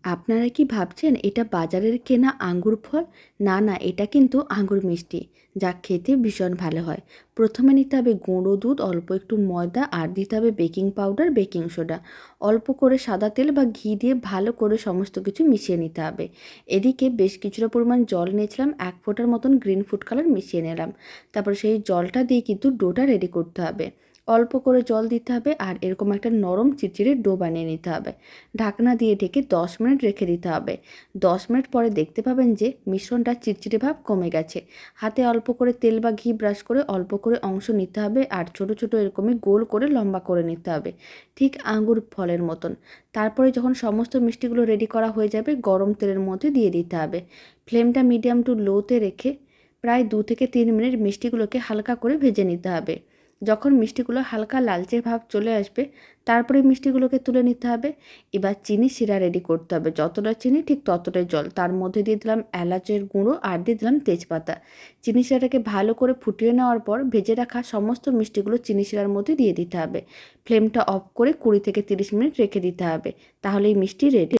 আপনারা কি ভাবছেন এটা বাজারের কেনা আঙ্গুর ফল? না, না, এটা কিন্তু আঙ্গুর মিষ্টি, যা খেতে ভীষণ ভালো হয়। প্রথমে নিতে হবে গুঁড়ো দুধ, অল্প একটু ময়দা আর দিতে হবে বেকিং পাউডার, বেকিং সোডা। অল্প করে সাদা তেল বা ঘি দিয়ে ভালো করে সমস্ত কিছু মিশিয়ে নিতে হবে। এদিকে বেশ কিছুটা পরিমাণ জল নিয়েছিলাম, 1 ফোঁটার মতন গ্রিন ফুড কালার মিশিয়ে নিলাম। তারপর সেই জলটা দিয়ে কিন্তু ডোটা রেডি করতে হবে। অল্প করে জল দিতে হবে আর এরকম একটা নরম চিরচিরে ডো বানিয়ে নিতে হবে। ঢাকনা দিয়ে ঢেকে 10 মিনিট রেখে দিতে হবে। 10 মিনিট পরে দেখতে পাবেন যে মিশ্রণটা চিটচিটে ভাব কমে গেছে। হাতে অল্প করে তেল বা ঘি ব্রাশ করে অল্প করে অংশ নিতে হবে আর ছোট ছোট এরকমই গোল করে লম্বা করে নিতে হবে, ঠিক আঙ্গুর ফলের মতন। তারপরে যখন সমস্ত মিষ্টিগুলো রেডি করা হয়ে যাবে, গরম তেলের মধ্যে দিয়ে দিতে হবে। ফ্লেমটা মিডিয়াম টু লোতে রেখে প্রায় 2 থেকে 3 মিনিট মিষ্টিগুলোকে হালকা করে ভেজে নিতে হবে। যখন মিষ্টিগুলো হালকা লালচে ভাব চলে আসবে, তারপরে মিষ্টিগুলোকে তুলে নিতে হবে। এবার চিনি শিরা রেডি করতে হবে। যতটা চিনি ঠিক ততটাই জল। তার মধ্যে দিয়ে দিলাম এলাচের গুঁড়ো আর দিয়ে দিলাম তেজপাতা। চিনি শিরাটাকে ভালো করে ফুটিয়ে নেওয়ার পর ভেজে রাখা সমস্ত মিষ্টিগুলো চিনি শিরার মধ্যে দিয়ে দিতে হবে। ফ্লেমটা অফ করে 20 থেকে 30 মিনিট রেখে দিতে হবে। তাহলেই মিষ্টি রেডি।